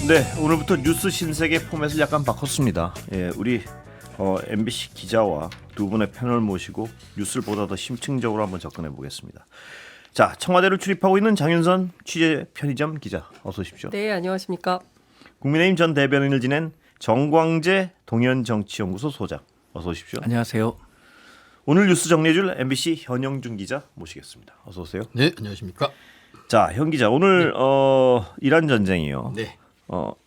네, 오늘부터 뉴스 신세계 포맷을 약간 바꿨습니다. 예, 우리 MBC 기자와 두 분의 패널 모시고 뉴스를 보다 더 심층적으로 한번 접근해 보겠습니다. 자, 청와대를 출입하고 있는 장윤선 취재 편의점 기자, 어서 오십시오. 네, 안녕하십니까. 국민의힘 전 대변인을 지낸 정광재 동현정치연구소 소장, 어서 오십시오. 안녕하세요. 오늘 뉴스 정리해줄 MBC 현영준 기자 모시겠습니다. 어서 오세요. 네, 안녕하십니까. 자, 현 기자, 오늘 이란 전쟁이요. 네.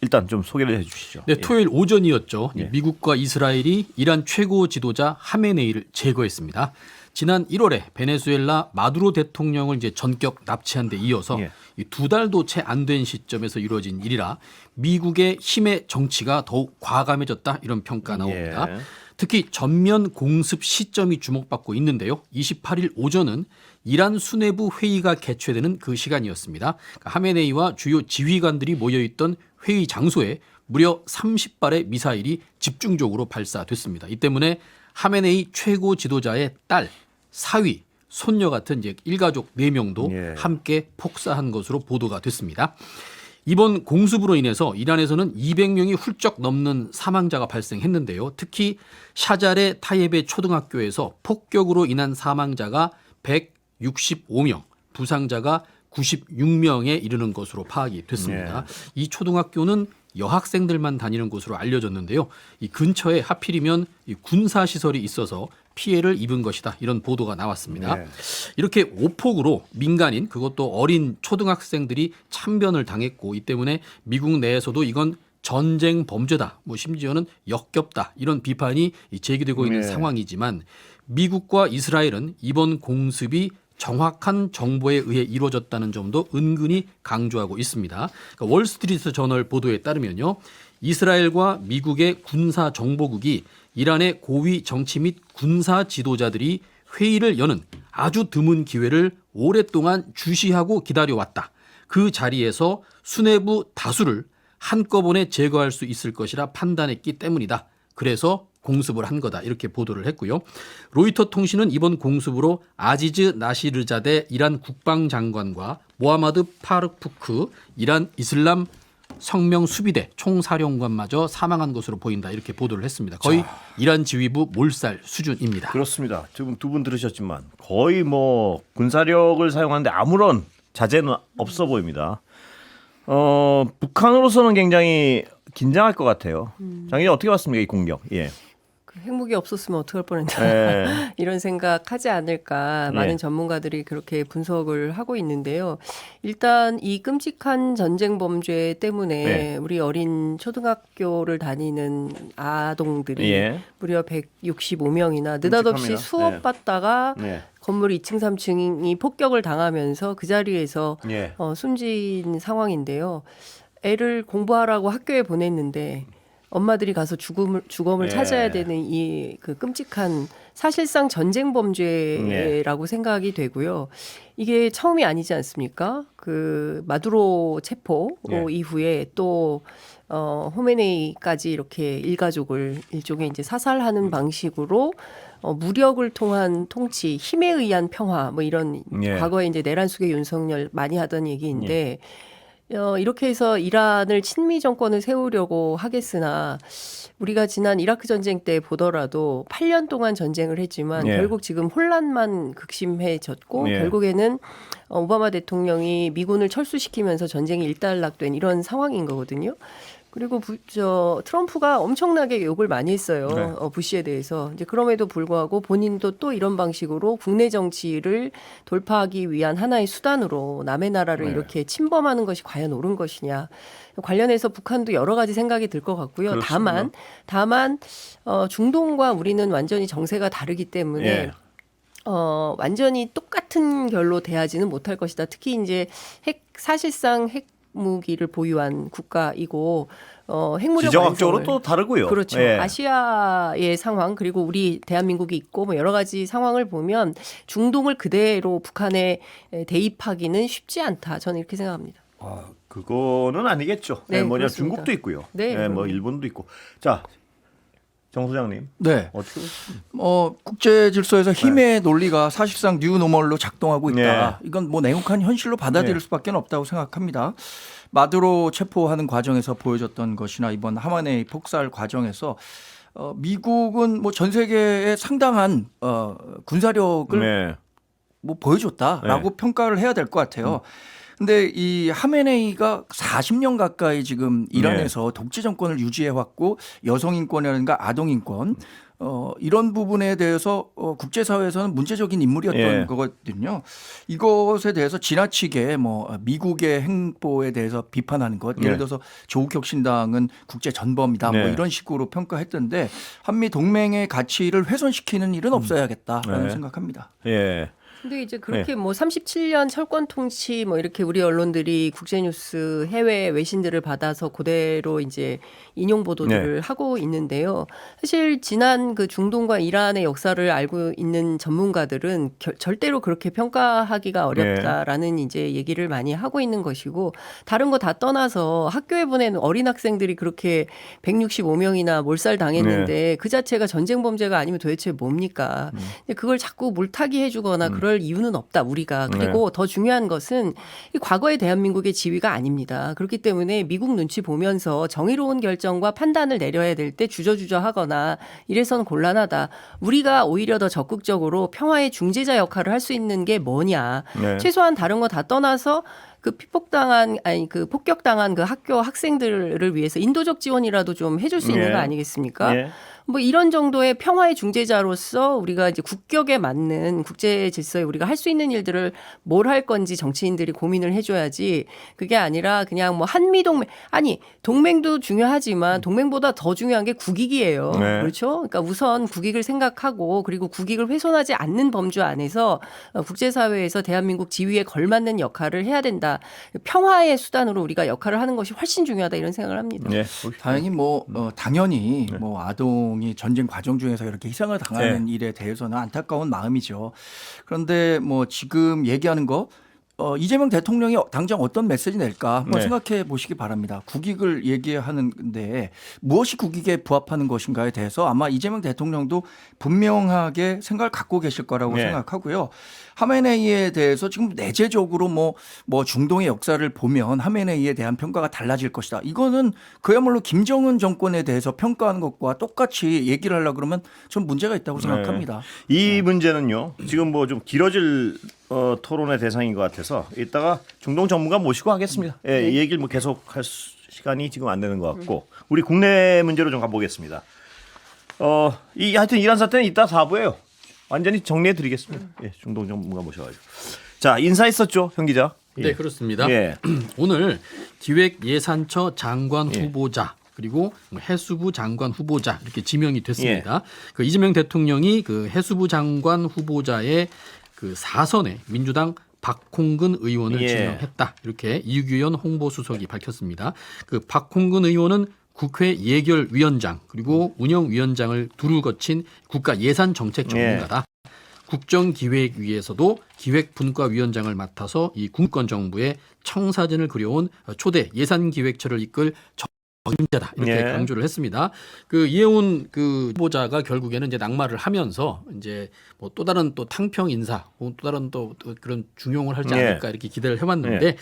일단 좀 소개를 해주시죠. 네, 토요일 오전이었죠. 예. 미국과 이스라엘이 이란 최고 지도자 하메네이를 제거했습니다. 지난 1월에 베네수엘라 마두로 대통령을 이제 전격 납치한 데 이어서 예. 두 달도 채 안 된 시점에서 이루어진 일이라 미국의 힘의 정치가 더욱 과감해졌다 이런 평가 나옵니다. 예. 특히 전면 공습 시점이 주목받고 있는데요. 28일 오전은 이란 수뇌부 회의가 개최되는 그 시간이었습니다. 하메네이와 주요 지휘관들이 모여있던 회의 장소에 무려 30발의 미사일이 집중적으로 발사됐습니다. 이 때문에 하메네이 최고 지도자의 딸, 사위, 손녀 같은 이제 일가족 4명도 예. 함께 폭사한 것으로 보도가 됐습니다. 이번 공습으로 인해서 이란에서는 200명이 훌쩍 넘는 사망자가 발생했는데요. 특히 샤잘의 타예베 초등학교에서 폭격으로 인한 사망자가 165명, 부상자가 96명에 이르는 것으로 파악이 됐습니다. 이 초등학교는 여학생들만 다니는 곳으로 알려졌는데요. 이 근처에 하필이면 이 군사시설이 있어서 피해를 입은 것이다. 이런 보도가 나왔습니다. 네. 이렇게 오폭으로 민간인 그것도 어린 초등학생들이 참변을 당했고 이 때문에 미국 내에서도 이건 전쟁 범죄다. 뭐 심지어는 역겹다. 이런 비판이 제기되고 있는 네. 상황이지만 미국과 이스라엘은 이번 공습이 정확한 정보에 의해 이루어졌다는 점도 은근히 강조하고 있습니다. 그러니까 월스트리트 저널 보도에 따르면요. 이스라엘과 미국의 군사정보국이 이란의 고위 정치 및 군사 지도자들이 회의를 여는 아주 드문 기회를 오랫동안 주시하고 기다려왔다. 그 자리에서 수뇌부 다수를 한꺼번에 제거할 수 있을 것이라 판단했기 때문이다. 그래서 공습을 한 거다. 이렇게 보도를 했고요. 로이터 통신은 이번 공습으로 아지즈 나시르자데 이란 국방장관과 모하마드 파르푸크 이란 이슬람 성명 수비대 총사령관마저 사망한 것으로 보인다. 이렇게 보도를 했습니다. 거의 이란 지휘부 몰살 수준입니다. 그렇습니다. 지금 두 분 들으셨지만 거의 뭐 군사력을 사용하는데 아무런 자제는 없어 보입니다. 북한으로서는 굉장히 긴장할 것 같아요. 장님 어떻게 봤습니까 이 공격? 예. 그 핵무기 없었으면 어떡할 뻔했나 예. 이런 생각하지 않을까 예. 많은 전문가들이 그렇게 분석을 하고 있는데요. 일단 이 끔찍한 전쟁 범죄 때문에 네. 우리 어린 초등학교를 다니는 아동들이 예. 무려 165명이나 느닷없이 끔찍합니다. 수업받다가 네. 건물 2층, 3층이 폭격을 당하면서 그 자리에서 예. 숨진 상황인데요. 애를 공부하라고 학교에 보냈는데 엄마들이 가서 주검을 예. 찾아야 되는 이 그 끔찍한 사실상 전쟁 범죄라고 생각이 되고요. 이게 처음이 아니지 않습니까? 그 마두로 체포 예. 이후에 또 호메네이까지 이렇게 일가족을 일종의 이제 사살하는 방식으로 무력을 통한 통치, 힘에 의한 평화 뭐 이런 예. 과거에 이제 내란 속의 윤석열 많이 하던 얘기인데 이렇게 해서 이란을 친미 정권을 세우려고 하겠으나 우리가 지난 이라크 전쟁 때 보더라도 8년 동안 전쟁을 했지만 예. 결국 지금 혼란만 극심해졌고 예. 결국에는 오바마 대통령이 미군을 철수시키면서 전쟁이 일단락된 이런 상황인 거거든요. 그리고 트럼프가 엄청나게 욕을 많이 했어요. 네. 부시에 대해서. 이제 그럼에도 불구하고 본인도 또 이런 방식으로 국내 정치를 돌파하기 위한 하나의 수단으로 남의 나라를 네. 이렇게 침범하는 것이 과연 옳은 것이냐. 관련해서 북한도 여러 가지 생각이 들 것 같고요. 그렇습니다. 다만 중동과 우리는 완전히 정세가 다르기 때문에 예. 완전히 똑같은 결로 대하지는 못할 것이다. 특히 이제 사실상 핵무기를 보유한 국가이고 핵무력 지정학적으로 완성을 또 다르고요. 그렇죠. 예. 아시아의 상황 그리고 우리 대한민국이 있고 뭐 여러 가지 상황을 보면 중동을 그대로 북한에 대입하기는 쉽지 않다. 저는 이렇게 생각합니다. 그거는 아니겠죠. 네, 뭐냐 그렇습니다. 중국도 있고요. 네, 뭐 그럼요. 일본도 있고. 자, 정 소장님 네. 어떻게? 국제 질서에서 힘의 논리가 사실상 뉴노멀로 작동하고 있다. 이건 뭐 냉혹한 현실로 받아들일 수밖에 없다고 생각합니다. 마두로 체포하는 과정에서 보여줬던 것이나 이번 하마네이 폭살 과정에서 미국은 뭐 전 세계에 상당한 군사력을 뭐 보여줬다라고 평가를 해야 될 것 같아요. 근데 이 하메네이가 40년 가까이 지금 이란에서 독재 정권을 유지해 왔고 여성 인권이라든가 아동 인권 이런 부분에 대해서 국제사회에서는 문제적인 인물이었던 거거든요. 이것에 대해서 지나치게 뭐 미국의 행보에 대해서 비판하는 것, 예를 들어서 조국 혁신당은 국제 전범이다, 뭐 이런 식으로 평가했던데 한미 동맹의 가치를 훼손시키는 일은 없어야겠다라는 생각합니다. 예. 근데 이제 그렇게 뭐 37년 철권 통치 뭐 이렇게 우리 언론들이 국제뉴스 해외 외신들을 받아서 그대로 이제 인용 보도들을 하고 있는데요. 사실 지난 그 중동과 이란의 역사를 알고 있는 전문가들은 절대로 그렇게 평가하기가 어렵다라는 이제 얘기를 많이 하고 있는 것이고, 다른 거 다 떠나서 학교에 보낸 어린 학생들이 그렇게 165명이나 몰살 당했는데 그 자체가 전쟁 범죄가 아니면 도대체 뭡니까? 근데 그걸 자꾸 물타기 해주거나 그럴 이유는 없다, 우리가. 그리고 더 중요한 것은 이 과거의 대한민국의 지위가 아닙니다. 그렇기 때문에 미국 눈치 보면서 정의로운 결정과 판단을 내려야 될 때 주저주저 하거나 이래서는 곤란하다. 우리가 오히려 더 적극적으로 평화의 중재자 역할을 할 수 있는 게 뭐냐. 최소한 다른 거 다 떠나서 그 폭격당한 그 학교 학생들을 위해서 인도적 지원이라도 좀 해줄 수 있는 거 아니겠습니까? 뭐 이런 정도의 평화의 중재자로서 우리가 이제 국격에 맞는 국제 질서에 우리가 할 수 있는 일들을 뭘 할 건지 정치인들이 고민을 해줘야지, 그게 아니라 그냥 뭐 한미 동맹, 아니 동맹도 중요하지만 동맹보다 더 중요한 게 국익이에요. 그렇죠? 그러니까 우선 국익을 생각하고 그리고 국익을 훼손하지 않는 범주 안에서 국제사회에서 대한민국 지위에 걸맞는 역할을 해야 된다. 평화의 수단으로 우리가 역할을 하는 것이 훨씬 중요하다, 이런 생각을 합니다. 다행히 당연히 뭐 아동이 전쟁 과정 중에서 이렇게 희생을 당하는 일에 대해서는 안타까운 마음이죠. 그런데 뭐 지금 얘기하는 거 이재명 대통령이 당장 어떤 메시지 낼까 한번 생각해 보시기 바랍니다. 국익을 얘기하는데 무엇이 국익에 부합하는 것인가에 대해서 아마 이재명 대통령도 분명하게 생각을 갖고 계실 거라고 생각하고요. 하메네이에 대해서 지금 내재적으로 뭐 중동의 역사를 보면 하메네이에 대한 평가가 달라질 것이다. 이거는 그야말로 김정은 정권에 대해서 평가하는 것과 똑같이 얘기를 하려고 그러면 좀 문제가 있다고 생각합니다. 이 문제는요. 지금 뭐 좀 길어질 토론의 대상인 것 같아서 이따가 중동 전문가 모시고 하겠습니다. 이 얘기를 뭐 계속할 시간이 지금 안 되는 것 같고, 우리 국내 문제로 좀 가보겠습니다. 하여튼 이란 사태는 이따 4부예요. 완전히 정리해 드리겠습니다. 중동 전문가 모셔가지고. 자, 인사했었죠, 형 기자? 네, 그렇습니다. 오늘 기획예산처 장관 후보자 그리고 해수부 장관 후보자 이렇게 지명이 됐습니다. 그 이재명 대통령이 그 해수부 장관 후보자의 그 4선에 민주당 박홍근 의원을 지명했다. 이렇게 이규현 홍보수석이 밝혔습니다. 그 박홍근 의원은 국회 예결위원장 그리고 운영위원장을 두루 거친 국가예산정책 전문가다. 국정기획위에서도 기획분과위원장을 맡아서 이 군권 정부의 청사진을 그려온 초대 예산기획처를 이끌 적임자다, 이렇게 강조를 했습니다. 그 이해운 그 후보자가 결국에는 이제 낙마를 하면서 이제 뭐 또 다른 또 탕평 인사, 또 다른 또 그런 중용을 하지 않을까 이렇게 기대를 해왔는데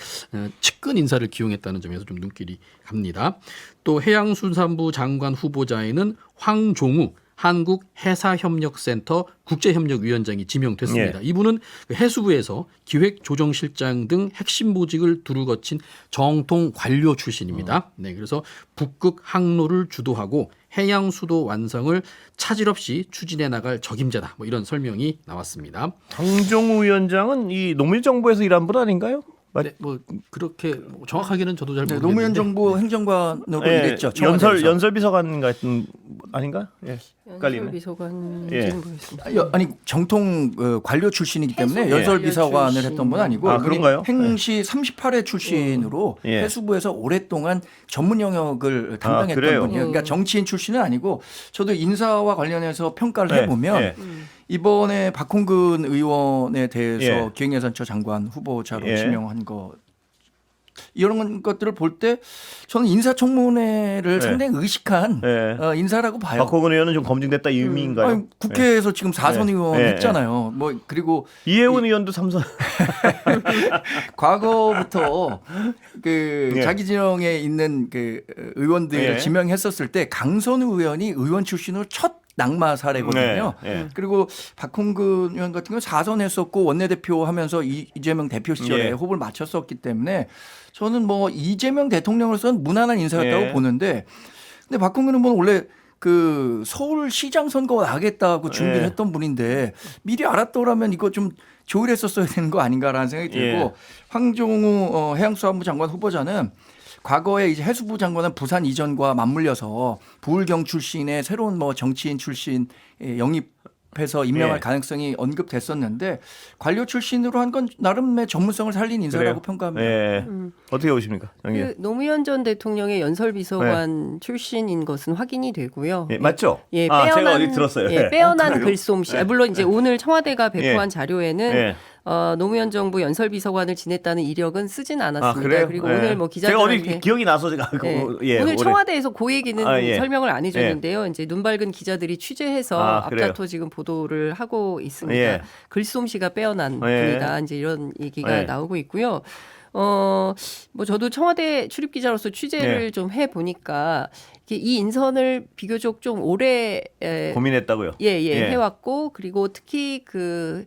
측근 인사를 기용했다는 점에서 좀 눈길이 갑니다. 또 해양수산부 장관 후보자에는 황종우 한국해사협력센터 국제협력위원장이 지명됐습니다. 이분은 해수부에서 기획조정실장 등 핵심 보직을 두루 거친 정통 관료 출신입니다. 그래서 북극 항로를 주도하고 해양 수도 완성을 차질 없이 추진해 나갈 적임자다. 뭐 이런 설명이 나왔습니다. 황종우 위원장은 이 노무현 정부에서 일한 분 아닌가요? 네, 뭐 그렇게 정확하게는 저도 잘 모르겠는데 노무현 정부 행정관으로 일했죠. 연설비서관 같은 아닌가? 연설비서관인지는 모르겠습니다. 아니 정통 관료 출신이기 때문에 연설비서관을 했던 분 아니고 그런가요? 행시 38회 출신으로 해수부에서 오랫동안 전문 영역을 담당했던 분이에요. 그러니까 정치인 출신은 아니고, 저도 인사와 관련해서 평가를 해보면 이번에 박홍근 의원에 대해서 기획예산처 장관 후보자로 지명한 거 이런 것들을 볼 때 저는 인사청문회를 네. 상당히 의식한 네. 인사라고 봐요. 박홍근 의원은 좀 검증됐다 이 의미인가요? 아니, 국회에서 지금 4선 네. 의원 네. 했잖아요. 뭐 그리고 이혜원 의원도 3선. 과거부터 그 네. 자기 진영에 있는 그 의원들을 네. 지명했었을 때 강선우 의원이 의원 출신으로 첫 낙마 사례거든요. 네. 네. 그리고 박홍근 의원 같은 경우는 4선 했었고 원내대표 하면서 이재명 대표 시절에 예. 호흡을 맞췄었기 때문에 저는 뭐 이재명 대통령으로서는 무난한 인사였다고 예. 보는데 근데 박홍근 의원은 원래 그 서울시장 선거가 나겠다고 준비를 예. 했던 분인데 미리 알았더라면 이거 좀 조율했었어야 되는 거 아닌가라는 생각이 들고 예. 황종우 해양수산부 장관 후보자는 과거에 이제 해수부 장관은 부산 이전과 맞물려서 부울경 출신의 새로운 뭐 정치인 출신 영입해서 임명할 예. 가능성이 언급됐었는데 관료 출신으로 한 건 나름의 전문성을 살린 인사라고 그래요? 평가합니다. 예. 어떻게 보십니까? 정의원. 그 노무현 전 대통령의 연설비서관 출신인 것은 확인이 되고요. 예, 맞죠? 예, 제가 어디 들었어요. 예, 빼어난 그래요? 글솜씨. 예. 물론 이제 오늘 청와대가 배포한 예. 자료에는 예. 노무현 정부 연설비서관을 지냈다는 이력은 쓰진 않았습니다. 그래요? 그리고 예. 오늘 뭐 제가 기자들한테 어디 기억이 나서 제가 예. 예, 오늘 올해. 청와대에서 그 얘기는 예. 설명을 안 해줬는데요. 이제 눈 밝은 기자들이 취재해서 그래요? 앞다퉈 지금 보도를 하고 있습니다. 예. 글솜씨가 빼어난 예. 분이다. 이제 이런 얘기가 예. 나오고 있고요. 뭐 저도 청와대 출입 기자로서 취재를 예. 좀 해보니까 이 인선을 비교적 좀 오래 고민했다고요. 예. 해왔고 그리고 특히 그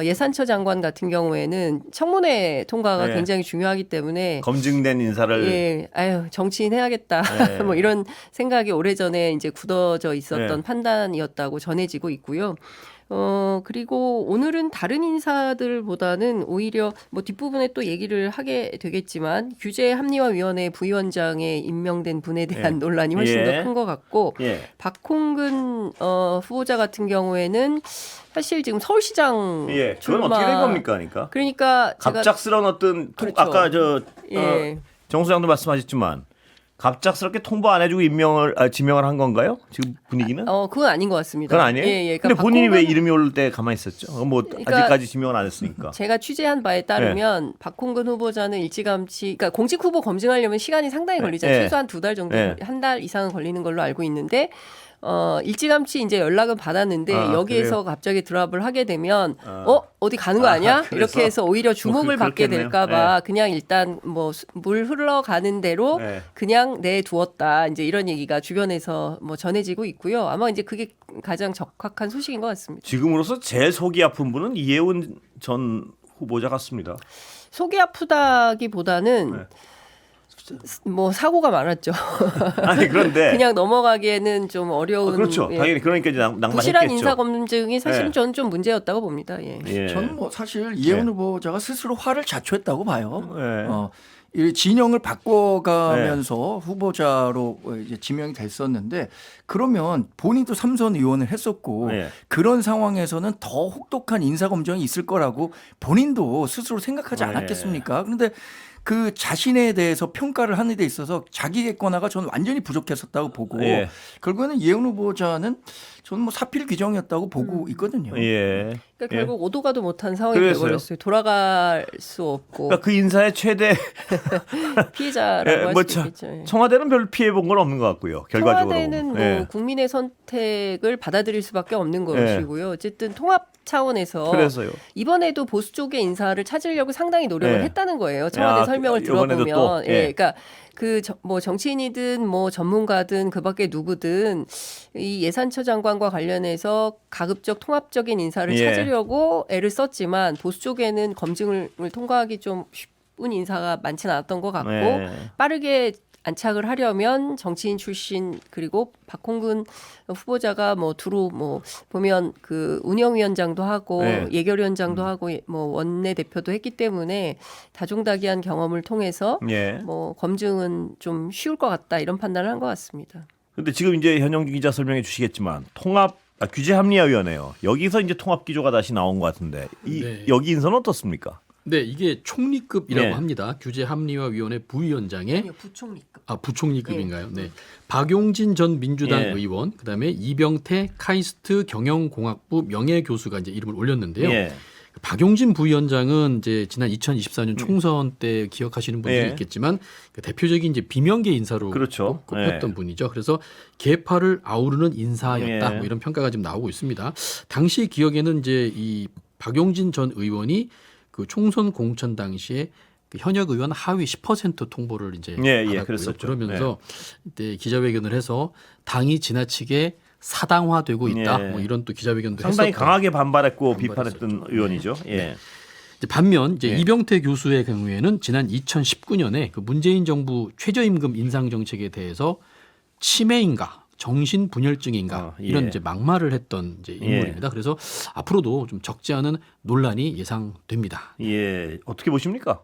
예산처 장관 같은 경우에는 청문회 통과가 예. 굉장히 중요하기 때문에 검증된 인사를 예, 아유 정치인 해야겠다 예. 뭐 이런 생각이 오래전에 이제 굳어져 있었던 예. 판단이었다고 전해지고 있고요. 그리고 오늘은 다른 인사들보다는 오히려 뭐 뒷부분에 또 얘기를 하게 되겠지만 규제 합리화위원회 부위원장에 임명된 분에 대한 예. 논란이 훨씬 예. 더 큰 것 같고 예. 박홍근 후보자 같은 경우에는 사실 지금 서울시장 예. 그건 출마 어떻게 된 겁니까? 그러니까 제가 갑작스러운 어떤 그렇죠. 아까 예. 정 소장도 말씀하셨지만 갑작스럽게 통보 안 해주고 지명을 한 건가요? 지금 분위기는? 그건 아닌 것 같습니다. 그건 아니에요? 예, 예. 근데 본인이 왜 박홍근- 이름이 오를 때 가만히 있었죠? 뭐 그러니까 아직까지 지명을 안 했으니까. 제가 취재한 바에 따르면 박홍근 후보자는 일찌감치, 그러니까 공직 후보 검증하려면 시간이 상당히 걸리잖아요. 예. 최소한 2달 정도, 예. 한 달 이상은 걸리는 걸로 알고 있는데. 일찌감치 이제 연락은 받았는데 여기에서 갑자기 드랍을 하게 되면 어디 가는 거 아니야? 그래서? 이렇게 해서 오히려 주목을 받게 그렇겠네요. 될까봐 그냥 일단 뭐 물 흘러가는 대로 네. 그냥 내두었다. 이제 이런 얘기가 주변에서 뭐 전해지고 있고요. 아마 이제 그게 가장 적확한 소식인 것 같습니다. 지금으로서 제일 속이 아픈 분은 이혜원 전 후보자 같습니다. 속이 아프다기보다는 네. 뭐 사고가 많았죠. 아니 그런데 그냥 넘어가기에는 좀 어려운. 그렇죠. 예. 당연히 그러니까 이제 낭만했겠죠. 부실한 인사 검증이 사실은 네. 저는 좀 문제였다고 봅니다. 예. 예. 저는 뭐 사실 이혜원 네. 후보자가 스스로 화를 자초했다고 봐요. 예. 이 진영을 바꿔가면서 후보자로 이제 지명이 됐었는데 그러면 본인도 3선 의원을 했었고 예. 그런 상황에서는 더 혹독한 인사 검증이 있을 거라고 본인도 스스로 생각하지 예. 않았겠습니까? 그런데 그 자신에 대해서 평가를 하는 데 있어서 자기 객관화가 저는 완전히 부족했었다고 보고 예. 결국에는 이혜원 후보자는 저는 뭐 사필 규정이었다고 보고 있거든요. 예. 그러니까 예. 결국 오도 가도 못한 상황이 그래서요. 되어버렸어요. 돌아갈 수 없고 그러니까 그 인사의 최대 피해자라고 할 뭐 수도 있겠죠. 예. 청와대는 별로 피해 본 건 없는 것 같고요. 결과적으로. 청와대는 뭐 예. 국민의 선택을 받아들일 수밖에 없는 것이고요. 어쨌든 통합 차원에서 그래서요. 이번에도 보수 쪽의 인사를 찾으려고 상당히 노력을 예. 했다는 거예요. 청와대 야, 설명을 이번에도 들어보면, 또, 예, 예. 그러니까 뭐 정치인이든 뭐 전문가든 그밖에 누구든 이 예산처 장관과 관련해서 가급적 통합적인 인사를 예. 찾으려고 애를 썼지만 보수 쪽에는 검증을 통과하기 좀 쉽은 인사가 많지는 않았던 것 같고 예. 빠르게 안착을 하려면 정치인 출신 그리고 박홍근 후보자가 뭐 두루 뭐 보면 그 운영위원장도 하고 네. 예결위원장도 하고 뭐 원내대표도 했기 때문에 다종다기한 경험을 통해서 예. 뭐 검증은 좀 쉬울 것 같다 이런 판단을 한 것 같습니다. 근데 지금 이제 현영주 기자 설명해 주시겠지만 규제 합리화위원회요. 여기서 이제 통합 기조가 다시 나온 것 같은데 네. 여기 인선은 어떻습니까? 네, 이게 총리급이라고 네. 합니다. 규제합리화위원회 부위원장에 부총리급. 부총리급인가요? 네. 박용진 전 민주당 예. 의원, 그다음에 이병태 카이스트 경영공학부 명예교수가 이제 이름을 올렸는데요. 예. 박용진 부위원장은 이제 지난 2024년 총선 때 기억하시는 분들이 예. 있겠지만 그 대표적인 이제 비명계 인사로 그렇죠. 꼽혔던 예. 분이죠. 그래서 계파를 아우르는 인사였다. 예. 뭐 이런 평가가 지금 나오고 있습니다. 당시 기억에는 이제 이 박용진 전 의원이 그 총선 공천 당시에 그 현역 의원 하위 10% 통보를 이제 예, 받았고요. 그랬었죠. 그러면서 이때 기자회견을 해서 당이 지나치게 사당화되고 있다. 예. 뭐 이런 또 기자회견도 상당히 했었고. 강하게 반발했고 반발했었죠. 비판했던 의원이죠. 예. 이제 반면 이제 예. 이병태 교수의 경우에는 지난 2019년에 그 문재인 정부 최저임금 인상 정책에 대해서 치매인가 정신분열증인가 예. 이런 이제 막말을 했던 이제 인물입니다. 그래서 앞으로도 좀 적지 않은 논란이 예상됩니다. 예. 어떻게 보십니까?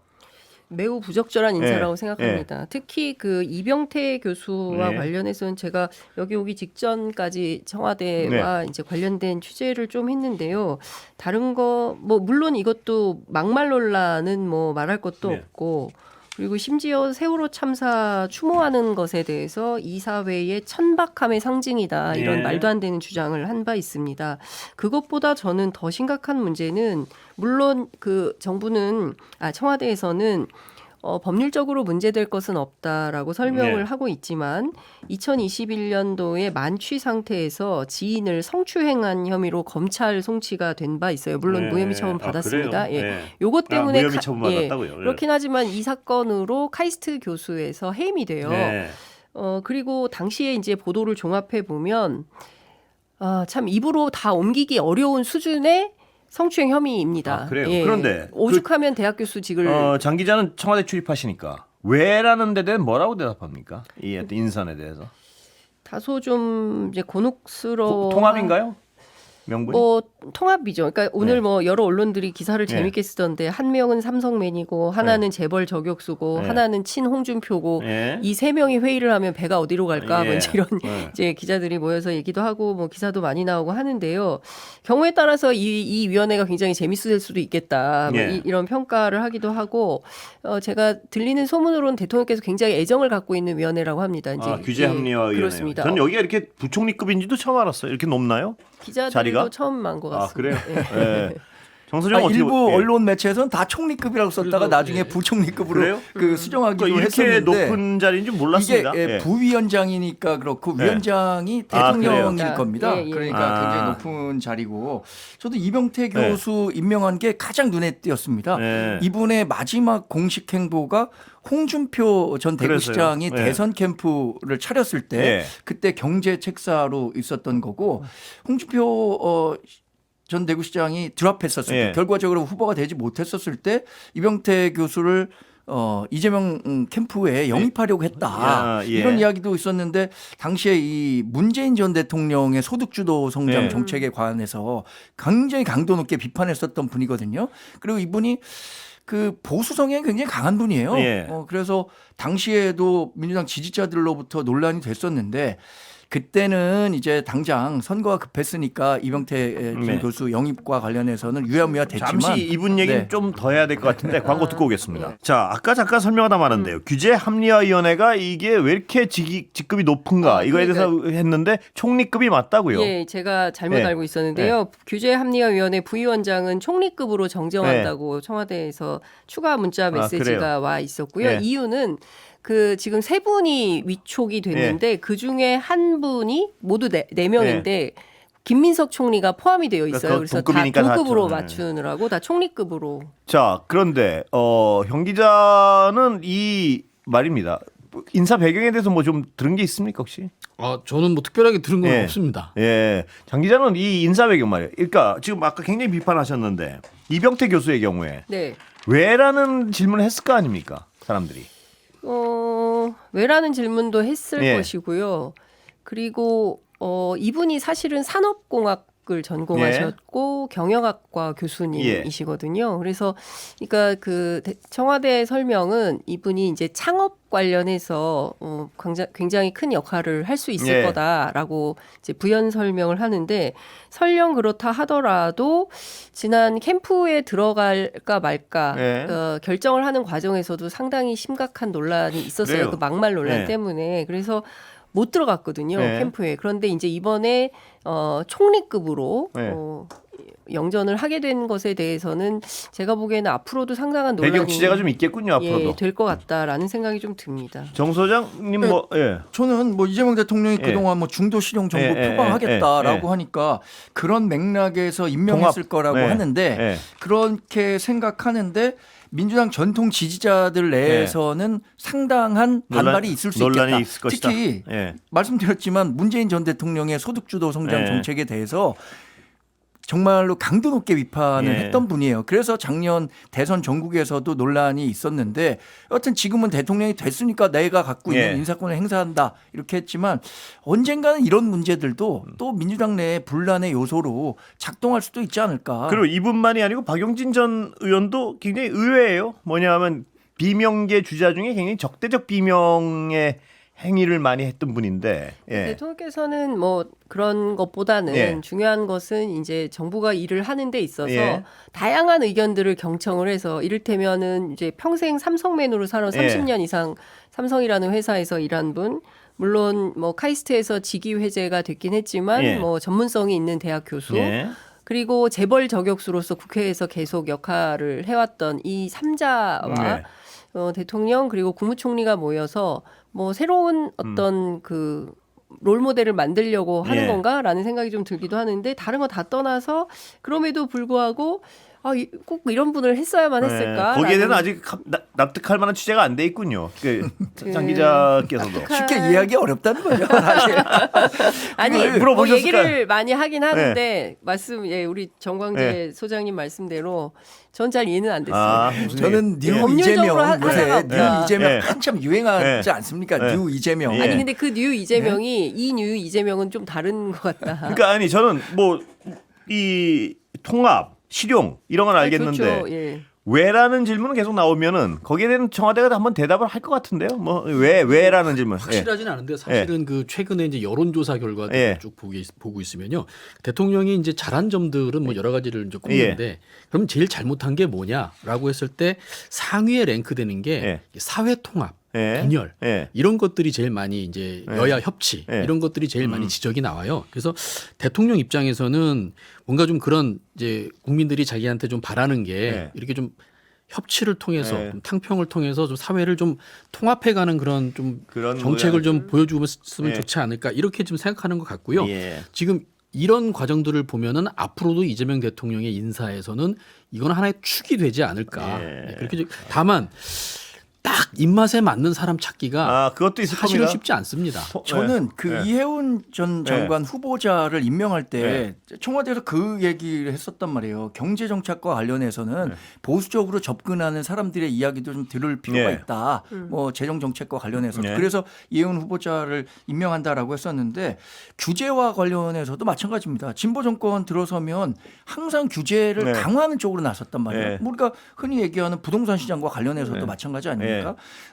매우 부적절한 인사라고 예, 생각합니다. 특히 그 이병태 교수와 네. 관련해서는 제가 여기 오기 직전까지 청와대와 이제 관련된 취재를 좀 했는데요. 다른 거 뭐 물론 이것도 막말 논란은 뭐 말할 것도 네. 없고 그리고 심지어 세월호 참사 추모하는 것에 대해서 이 사회의 천박함의 상징이다 이런 네. 말도 안 되는 주장을 한 바 있습니다. 그것보다 저는 더 심각한 문제는 물론 그 정부는 청와대에서는 법률적으로 문제될 것은 없다라고 설명을 네. 하고 있지만 2021년도에 만취 상태에서 지인을 성추행한 혐의로 검찰 송치가 된 바 있어요. 물론 네. 무혐의 처분 받았습니다. 그래요? 예. 예. 요것 때문에 무혐의 처분 받았다고요? 그렇긴 하지만 이 사건으로 카이스트 교수에서 해임이 돼요. 네. 그리고 당시에 이제 보도를 종합해 보면 참 입으로 다 옮기기 어려운 수준의 성추행 혐의입니다. 그래요? 그런데 오죽하면 대학 교수직을 장 기자는 청와대 출입하시니까 왜라는 데 대해 뭐라고 대답합니까? 이 어떤 인선에 대해서 다소 좀 이제 곤혹스러워. 통합인가요? 명분이? 뭐 통합이죠. 그러니까 오늘 네. 뭐 여러 언론들이 기사를 네. 재밌게 쓰던데 한 명은 삼성맨이고 하나는 재벌 저격수고 네. 하나는 친홍준표고 예. 이 세 명이 회의를 하면 배가 어디로 갈까? 뭐 예. 이제 이런 네. 이제 기자들이 모여서 얘기도 하고 뭐 기사도 많이 나오고 하는데요. 경우에 따라서 이 위원회가 굉장히 재밌을 수도 있겠다. 뭐 예. 이런 평가를 하기도 하고 제가 들리는 소문으로는 대통령께서 굉장히 애정을 갖고 있는 위원회라고 합니다. 이제 규제 합리화 위원회. 그렇습니다. 저는 여기가 이렇게 부총리급인지도 처음 알았어요. 이렇게 높나요? 기자들도 자리가? 처음 만 것 같습니다. 그래요? 예. 예. 정서정 어떻게 일부 예. 언론 매체에서는 다 총리급이라고 썼다가 그래도, 나중에 예. 부총리급으로 그래요? 그 수정하기도 그러니까 이렇게 했었는데 높은 자리인지 몰랐습니다. 이게 예. 부위원장이니까 그렇고 네. 위원장이 아, 대통령일 그래요? 겁니다. 예, 예. 그러니까 굉장히 아. 높은 자리고 저도 이병태 네. 교수 임명한 게 가장 눈에 띄었습니다. 네. 이분의 마지막 공식 행보가 홍준표 전 대구시장이 그래서요. 네. 대선 캠프를 차렸을 때 네. 그때 경제 책사로 있었던 거고 홍준표 전 대구시장이 드랍했었을 때 예. 결과적으로 후보가 되지 못했었을 때 이병태 교수를 이재명 캠프에 영입하려고 했다. 예. 이런 이야기도 있었는데 당시에 이 문재인 전 대통령의 소득주도 성장 예. 정책에 관해서 굉장히 강도 높게 비판했었던 분이거든요. 그리고 이분이 그 보수 성향이 굉장히 강한 분이에요. 예. 그래서 당시에도 민주당 지지자들로부터 논란이 됐었는데 그때는 이제 당장 선거가 급했으니까 이병태 전 네. 교수 영입과 관련해서는 유야무야 됐지만 잠시 이분 얘기는 네. 좀 더 해야 될 것 같은데 광고 듣고 오겠습니다. 자, 아까 잠깐 설명하다 말았는데요. 규제 합리화위원회가 이게 왜 이렇게 직급이 높은가 이거에 대해서 했는데 총리급이 맞다고요. 예, 제가 잘못 네. 알고 있었는데요. 규제합리화위원회 부위원장은 총리급으로 정정한다고 청와대에서 추가 문자 메시지가 그래요? 와 있었고요. 네. 이유는 그 지금 세 분이 위촉이 됐는데 그 중에 한 분이 모두 네 명인데 김민석 총리가 포함이 되어 있어요. 그러니까 그래서 다 동급이니까 다 동급으로 좀, 네. 맞추느라고 다 총리급으로. 자, 그런데 형 기자는 이 말입니다. 인사 배경에 대해서 뭐 좀 들은 게 있습니까 혹시? 저는 뭐 특별하게 들은 건 예. 없습니다. 예, 장 기자는 이 인사 배경 말이에요. 그러니까 지금 아까 굉장히 비판하셨는데 이병태 교수의 경우에 네. 왜라는 질문을 했을 거 아닙니까 사람들이? 왜라는 질문도 했을 예. 것이고요. 그리고 이분이 사실은 산업공학을 전공하셨고 경영학과 교수님이시거든요. 그래서 그러니까 그 청와대 설명은 이분이 이제 창업 관련해서 굉장히 큰 역할을 할 수 있을 예. 거다라고 이제 부연 설명을 하는데 설령 그렇다 하더라도 지난 캠프에 들어갈까 말까 예. 결정을 하는 과정에서도 상당히 심각한 논란이 있었어요. 그래요. 그 막말 논란 예. 때문에. 그래서 못 들어갔거든요. 네. 캠프에. 그런데 이제 이번에 총리급으로 네. 영전을 하게 된 것에 대해서는 제가 보기에는 앞으로도 상당한 배경 논란이 취재가 좀 있겠군요 앞으로도. 될 것 같다라는 생각이 좀 듭니다. 정 소장님 뭐 예. 저는 뭐 이재명 대통령이 그동안 뭐 중도 실용 정보 표방하겠다라고 하니까 그런 맥락에서 임명했을 거라고 하는데 그렇게 생각하는데 민주당 전통 지지자들 내에서는 상당한 반발이 있을 수 있겠다. 있을 것이다. 특히 말씀드렸지만 문재인 전 대통령의 소득주도 성장 정책에 대해서 정말로 강도 높게 비판을 했던 분이에요. 그래서 작년 대선 전국에서도 논란이 있었는데 여하튼 지금은 대통령이 됐으니까 내가 갖고 있는 인사권을 행사한다 이렇게 했지만 언젠가는 이런 문제들도 또 민주당 내 분란의 요소로 작동할 수도 있지 않을까. 그리고 이분만이 아니고 박용진 전 의원도 굉장히 의외예요. 뭐냐면 비명계 주자 중에 굉장히 적대적 비명의 행위를 많이 했던 분인데 대통령께서는 뭐 그런 것보다는 중요한 것은 이제 정부가 일을 하는 데 있어서 다양한 의견들을 경청을 해서 이를테면은 이제 평생 삼성맨으로 살아 30년 이상 삼성이라는 회사에서 일한 분, 물론 뭐 카이스트에서 직위 회제가 됐긴 했지만 뭐 전문성이 있는 대학 교수, 그리고 재벌 저격수로서 국회에서 계속 역할을 해왔던 이 3자와 대통령 그리고 국무총리가 모여서 뭐 새로운 어떤 그 롤모델을 만들려고 하는 건가라는 생각이 좀 들기도 하는데 다른 거 다 떠나서 그럼에도 불구하고 꼭 이런 분을 했어야만 했을까? 거기에 대해서는 아직 납득할 만한 취재가 안 돼 있군요. 장 기자께서도 쉽게 이해하기 어렵다는 거죠. 사실. 아니 물어보셨을까요? 얘기를 많이 하긴 하는데 우리 정광재 소장님 말씀대로 전 잘 이해는 안 됐어요. 저는 뉴 이재명 요새 뉴 이재명 한참 유행하지 않습니까? 뉴 이재명. 아니 근데 그 뉴 이재명이 이 뉴 이재명은 좀 다른 것 같다. 그러니까 아니 저는 뭐 이 통합 실용 이런 건 알겠는데 그렇죠. 왜라는 질문은 계속 나오면은 거기에 대한 청와대가 한번 대답을 할 것 같은데요. 뭐 왜라는 질문. 확실하지는 않은데 사실은 그 최근에 이제 여론조사 결과들 쭉 보고 있으면요, 대통령이 이제 잘한 점들은 뭐 여러 가지를 이제 꼽는데 그럼 제일 잘못한 게 뭐냐라고 했을 때 상위에 랭크되는 게 사회 통합. 분열 이런 것들이 제일 많이 이제 여야 협치 이런 것들이 제일 많이 지적이 나와요. 그래서 대통령 입장에서는 뭔가 좀 그런 이제 국민들이 자기한테 좀 바라는 게 이렇게 좀 협치를 통해서 좀 탕평을 통해서 좀 사회를 좀 통합해가는 그런 정책을 좀 보여주면 좋지 않을까 이렇게 좀 생각하는 것 같고요. 지금 이런 과정들을 보면은 앞으로도 이재명 대통령의 인사에서는 이건 하나의 축이 되지 않을까. 그렇게 다만. 딱 입맛에 맞는 사람 찾기가 그것도 있을 사실은 겁니다. 쉽지 않습니다. 저는 이해운 전 장관 후보자를 임명할 때 청와대에서 그 얘기를 했었단 말이에요. 경제 정책과 관련해서는 보수적으로 접근하는 사람들의 이야기도 좀 들을 필요가 있다. 뭐 재정 정책과 관련해서도. 그래서 이해운 후보자를 임명한다라고 했었는데 규제와 관련해서도 마찬가지입니다. 진보 정권 들어서면 항상 규제를 강화하는 쪽으로 나섰단 말이에요. 우리가 흔히 얘기하는 부동산 시장과 관련해서도 마찬가지 아닙니까?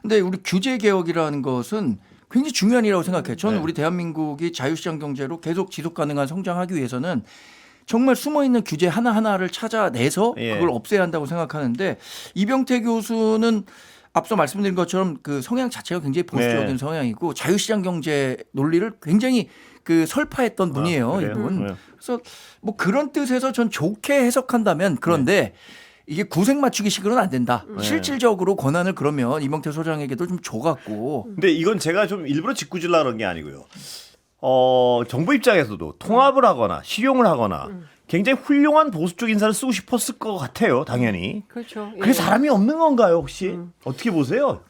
근데 우리 규제 개혁이라는 것은 굉장히 중요한 일이라고 생각해요. 저는 우리 대한민국이 자유시장 경제로 계속 지속 가능한 성장하기 위해서는 정말 숨어있는 규제 하나하나를 찾아내서 그걸 없애야 한다고 생각하는데 이병태 교수는 앞서 말씀드린 것처럼 그 성향 자체가 굉장히 보수적인 성향이고 자유시장 경제 논리를 굉장히 그 설파했던 분이에요. 이분. 그래서 뭐 그런 뜻에서 전 좋게 해석한다면 그런데 이게 구색 맞추기식으로는 안 된다. 실질적으로 권한을 그러면 이명태 소장에게도 좀 줘갖고. 근데 이건 제가 좀 일부러 짓궂으려고 그런 게 아니고요. 정부 입장에서도 통합을 하거나 실용을 하거나 굉장히 훌륭한 보수 쪽 인사를 쓰고 싶었을 것 같아요. 당연히. 그렇죠. 그게 사람이 없는 건가요 혹시? 어떻게 보세요?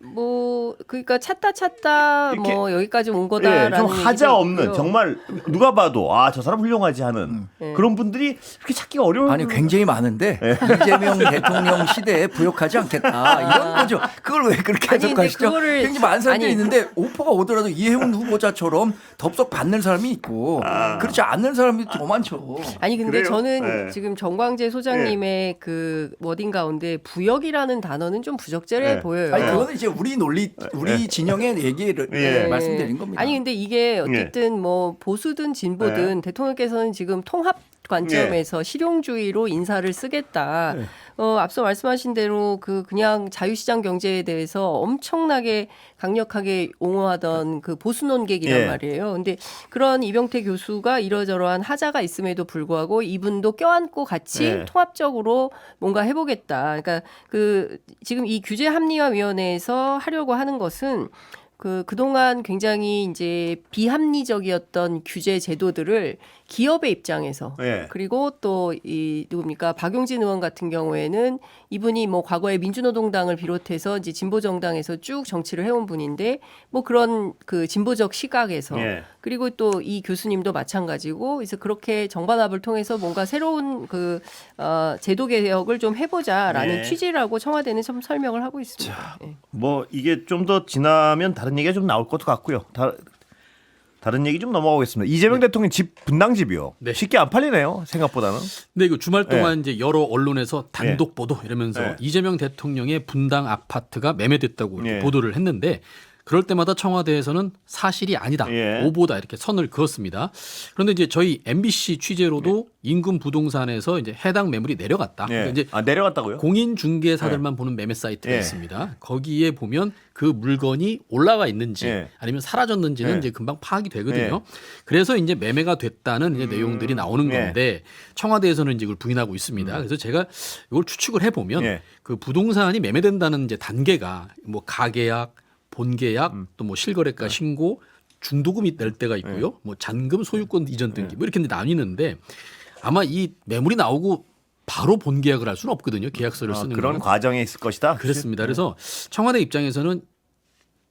뭐 그러니까 찾다 뭐 여기까지 온 거다라는 좀 하자 없는 있고요. 정말 누가 봐도 저 사람 훌륭하지 하는 그런 분들이 그렇게 찾기가 어려운. 아니 굉장히 많은데 이재명 대통령 시대에 부역하지 않겠다 이런 거죠. 그걸 왜 그렇게 해석하시죠? 굉장히 많은 사람들이 있는데 오퍼가 오더라도 이해훈 후보자처럼 덥석 받는 사람이 있고 그렇지 않는 사람이 더 많죠. 아니 근데 그래요? 저는 지금 정광재 소장님의 그 워딩 가운데 부역이라는 단어는 좀 부적절해 보여요. 아니 그거는 이제 우리 논리 우리 진영의 얘기를 말씀드린 겁니다. 아니 근데 이게 어쨌든 뭐 보수든 진보든 대통령께서는 지금 통합 관점에서 실용주의로 인사를 쓰겠다. 앞서 말씀하신 대로 그냥 자유시장 경제에 대해서 엄청나게 강력하게 옹호하던 그 보수 논객이란 예. 말이에요. 근데 그런 이병태 교수가 이러저러한 하자가 있음에도 불구하고 이분도 껴안고 같이 예. 통합적으로 뭔가 해보겠다. 그러니까 지금 이 규제합리화위원회에서 하려고 하는 것은 그동안 굉장히 이제 비합리적이었던 규제 제도들을 기업의 입장에서 예. 그리고 또 누굽니까 박용진 의원 같은 경우에는 이분이 뭐 과거에 민주노동당을 비롯해서 이제 진보 정당에서 쭉 정치를 해온 분인데 뭐 그런 그 진보적 시각에서 예. 그리고 또 이 교수님도 마찬가지고 그래서 그렇게 정반합을 통해서 뭔가 새로운 제도 개혁을 좀 해보자라는 예. 취지라고 청와대는 좀 설명을 하고 있습니다. 예. 뭐 이게 좀 더 지나면 다른 얘기가 좀 나올 것도 같고요. 다른 얘기 좀 넘어가겠습니다. 이재명 대통령 집 분당집이요. 네. 쉽게 안 팔리네요. 생각보다는. 근데 이거 주말 동안 이제 여러 언론에서 단독 보도 이러면서 네. 이재명 대통령의 분당 아파트가 매매됐다고 이렇게 예. 보도를 했는데 그럴 때마다 청와대에서는 사실이 아니다, 예. 오보다 이렇게 선을 그었습니다. 그런데 이제 저희 MBC 취재로도 인근 부동산에서 이제 해당 매물이 내려갔다. 예. 그러니까 이제 내려갔다고요? 공인중개사들만 보는 매매 사이트가 예. 있습니다. 거기에 보면 그 물건이 올라가 있는지 예. 아니면 사라졌는지는 예. 이제 금방 파악이 되거든요. 그래서 이제 매매가 됐다는 이제 내용들이 나오는 예. 건데 청와대에서는 이제 이걸 부인하고 있습니다. 그래서 제가 이걸 추측을 해보면 예. 그 부동산이 매매된다는 이제 단계가 뭐 가계약, 본계약, 또 뭐 실거래가 신고, 중도금이 낼 때가 있고요. 뭐 잔금, 소유권 이전 등기 뭐 이렇게 나뉘는데 아마 이 매물이 나오고 바로 본계약을 할 수는 없거든요. 계약서를 쓰는 그런 거는. 과정에 있을 것이다. 그렇습니다. 그래서 청와대 입장에서는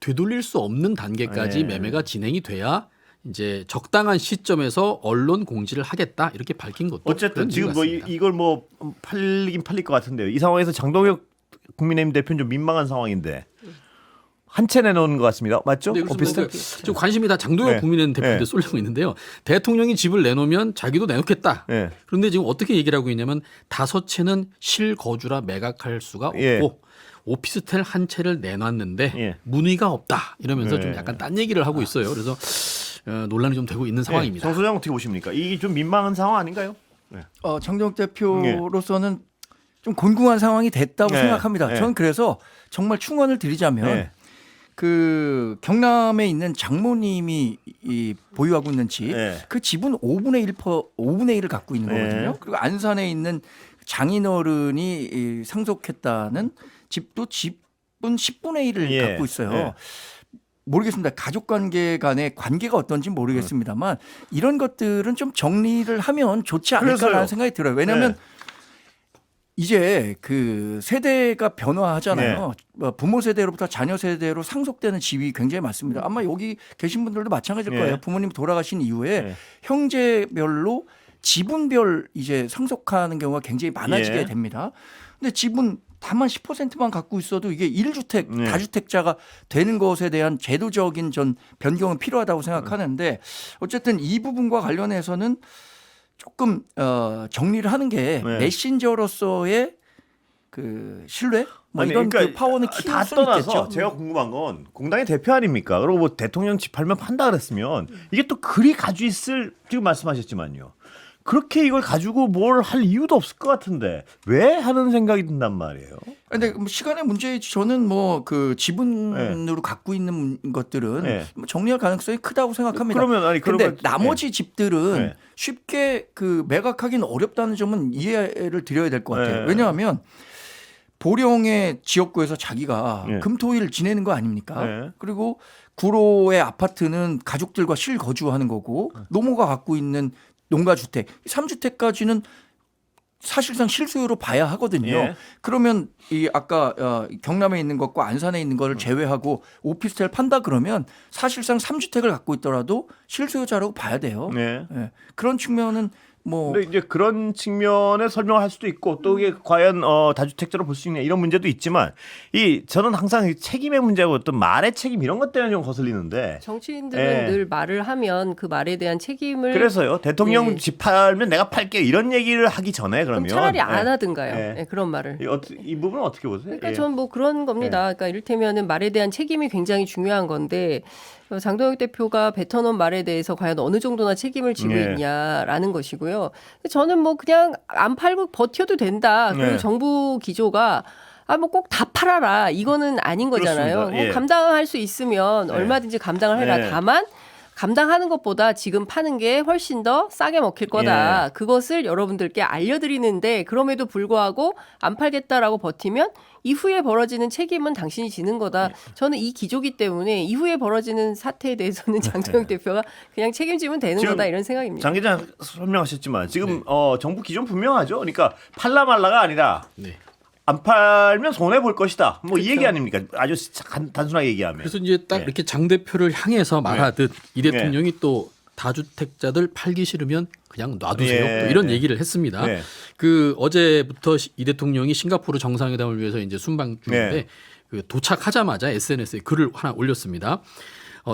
되돌릴 수 없는 단계까지 예. 매매가 진행이 돼야 이제 적당한 시점에서 언론 공지를 하겠다 이렇게 밝힌 것도 어쨌든 그런 지금 이유 뭐 같습니다. 이걸 뭐 팔리긴 팔릴 것 같은데요. 이 상황에서 장동혁 국민의힘 대표는 좀 민망한 상황인데 한 채 내놓은 것 같습니다. 맞죠? 네, 오피스텔? 그렇습니다. 지금 관심이 다 장동혁 네. 국민의힘 대표한테 네. 쏠리고 있는데요. 대통령이 집을 내놓으면 자기도 내놓겠다. 네. 그런데 지금 어떻게 얘기를 하고 있냐면 5채는 실거주라 매각할 수가 없고 예. 오피스텔 한 채를 내놨는데 예. 문의가 없다. 이러면서 좀 네. 약간 딴 얘기를 하고 있어요. 그래서 논란이 좀 되고 있는 상황입니다. 정 소장 어떻게 보십니까? 이게 좀 민망한 상황 아닌가요? 장동혁 대표로서는 좀 곤궁한 상황이 됐다고 네. 생각합니다. 네. 저는 그래서 정말 충언을 드리자면 네. 그 경남에 있는 장모님이 보유하고 있는 집, 네. 그 집은 5분의 1을 갖고 있는 네. 거거든요. 그리고 안산에 있는 장인어른이 상속했다는 집도 집은 10분의 1을 예. 갖고 있어요. 예. 모르겠습니다. 가족 관계 간의 관계가 어떤지 모르겠습니다만 이런 것들은 좀 정리를 하면 좋지 않을까라는 그래서요. 생각이 들어요. 왜냐하면 네. 이제 그 세대가 변화하잖아요. 부모 세대로부터 자녀 세대로 상속되는 집이 굉장히 많습니다. 아마 여기 계신 분들도 마찬가지일 네. 거예요. 부모님 돌아가신 이후에 네. 형제별로 지분별 이제 상속하는 경우가 굉장히 많아지게 예. 됩니다. 근데 지분 다만 10%만 갖고 있어도 이게 1주택, 네. 다주택자가 되는 것에 대한 제도적인 전 변경은 필요하다고 생각하는데 어쨌든 이 부분과 관련해서는 조금 정리를 하는 게 네. 메신저로서의 그 신뢰 뭐 아니, 이런 그러니까 그 파워는 키울 다 수 떠나서 있겠죠. 제가 궁금한 건 공당의 대표 아닙니까? 그리고 뭐 대통령 집 팔면 판다 그랬으면 이게 또 그리 가지고 있을 지금 말씀하셨지만요. 그렇게 이걸 가지고 뭘 할 이유도 없을 것 같은데 왜 하는 생각이 든단 말이에요. 근데 뭐 시간의 문제이지 저는 뭐 그 지분으로 갖고 있는 것들은 네. 뭐 정리할 가능성이 크다고 생각합니다. 그러면 아니 근데 그러면 나머지 집들은 네. 쉽게 그 매각하기는 어렵다는 점은 이해를 드려야 될 것 같아요. 네. 왜냐하면 보령의 지역구에서 자기가 네. 금토일 지내는 거 아닙니까? 네. 그리고 구로의 아파트는 가족들과 실거주하는 거고 노모가 갖고 있는 농가주택 3주택까지는 사실상 실수요로 봐야 하거든요. 예. 그러면 이 아까 경남에 있는 것과 안산에 있는 거를 제외하고 오피스텔 판다 그러면 사실상 3주택을 갖고 있더라도 실수요자라고 봐야 돼요. 네. 예. 그런 측면은 뭐 근데 이제 그런 측면에 설명을 할 수도 있고 또 이게 과연 다주택자로 볼 수 있냐 이런 문제도 있지만 저는 항상 이 책임의 문제고 어떤 말의 책임 이런 것 때문에 좀 거슬리는데 정치인들은 예. 늘 말을 하면 그 말에 대한 책임을 그래서요 대통령 예. 집 팔면 내가 팔게 이런 얘기를 하기 전에 그럼 그러면 차라리 안 예. 하든가요. 예. 예, 그런 말을. 이 부분은 어떻게 보세요? 그러니까 예. 전 뭐 그런 겁니다. 그러니까 이를테면은 말에 대한 책임이 굉장히 중요한 건데 장동혁 대표가 뱉어놓은 말에 대해서 과연 어느 정도나 책임을 지고 네. 있냐라는 것이고요. 저는 뭐 그냥 안 팔고 버텨도 된다. 그리고 네. 정부 기조가 뭐 꼭 다 팔아라. 이거는 아닌 거잖아요. 그렇습니다. 예. 뭐 감당할 수 있으면 네. 얼마든지 감당을 해라. 네. 다만 감당하는 것보다 지금 파는 게 훨씬 더 싸게 먹힐 거다. 예. 그것을 여러분들께 알려드리는데 그럼에도 불구하고 안 팔겠다라고 버티면 이후에 벌어지는 책임은 당신이 지는 거다. 저는 이 기조기 때문에 이후에 벌어지는 사태에 대해서는 장동혁 대표가 그냥 책임지면 되는 지금 거다 이런 생각입니다. 장 기자 설명하셨지만 지금 정부 기존 분명하죠. 그러니까 팔라 말라가 아니라 네. 안 팔면 손해 볼 것이다. 뭐 이 그렇죠. 얘기 아닙니까? 아주 단순하게 얘기하면. 그래서 이제 딱 네. 이렇게 장 대표를 향해서 말하듯 이 네. 대통령이 또 다주택자들 팔기 싫으면 그냥 놔두세요. 예. 또 이런 얘기를 했습니다. 네. 그 어제부터 이 대통령이 싱가포르 정상회담을 위해서 이제 순방 중인데 네. 그 도착하자마자 SNS에 글을 하나 올렸습니다.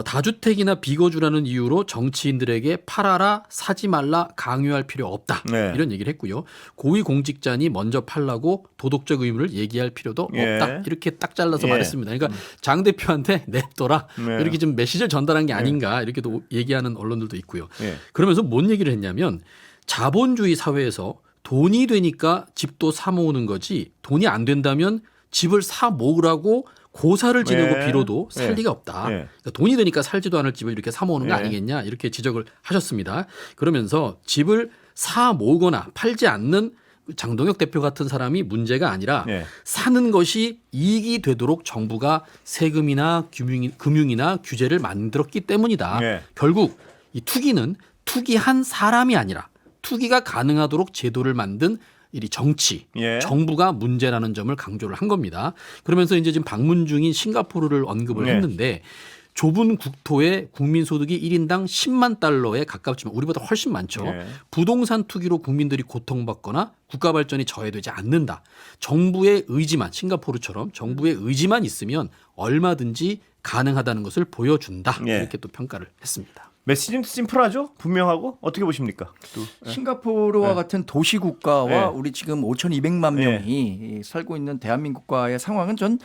다주택이나 비거주라는 이유로 정치인들에게 팔아라 사지 말라 강요할 필요 없다. 네. 이런 얘기를 했고요. 고위공직자니 먼저 팔라고 도덕적 의무를 얘기할 필요도 예. 없다. 이렇게 딱 잘라서 예. 말했습니다. 그러니까 장 대표한테 냅둬라. 네. 이렇게 좀 메시지를 전달한 게 아닌가 이렇게도 얘기하는 언론들도 있고요. 예. 그러면서 뭔 얘기를 했냐면 자본주의 사회에서 돈이 되니까 집도 사 모으는 거지 돈이 안 된다면 집을 사 모으라고 고사를 지르고 네. 빌어도 살 네. 리가 없다. 네. 그러니까 돈이 되니까 살지도 않을 집을 이렇게 사 모으는 거 네. 아니겠냐 이렇게 지적을 하셨습니다. 그러면서 집을 사 모으거나 팔지 않는 장동혁 대표 같은 사람이 문제가 아니라 네. 사는 것이 이익이 되도록 정부가 세금이나 금융이나 규제를 만들었기 때문이다. 네. 결국 이 투기는 투기한 사람이 아니라 투기가 가능하도록 제도를 만든 이 정치, 예. 정부가 문제라는 점을 강조를 한 겁니다. 그러면서 이제 지금 방문 중인 싱가포르를 언급을 네. 했는데 좁은 국토에 국민 소득이 1인당 10만 달러에 가깝지만 우리보다 훨씬 많죠. 네. 부동산 투기로 국민들이 고통받거나 국가 발전이 저해되지 않는다. 정부의 의지만 싱가포르처럼 정부의 의지만 있으면 얼마든지 가능하다는 것을 보여준다. 네. 이렇게 또 평가를 했습니다. 메시지는 심플하죠? 분명하고 어떻게 보십니까? 또. 싱가포르와 네. 같은 도시 국가와 네. 우리 지금 5,200만 네. 명이 살고 있는 대한민국 국가의 상황은 전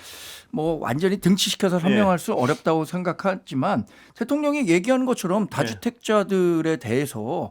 뭐 완전히 등치시켜서 설명할 수 어렵다고 생각하지만 대통령이 얘기하는 것처럼 다주택자들에 대해서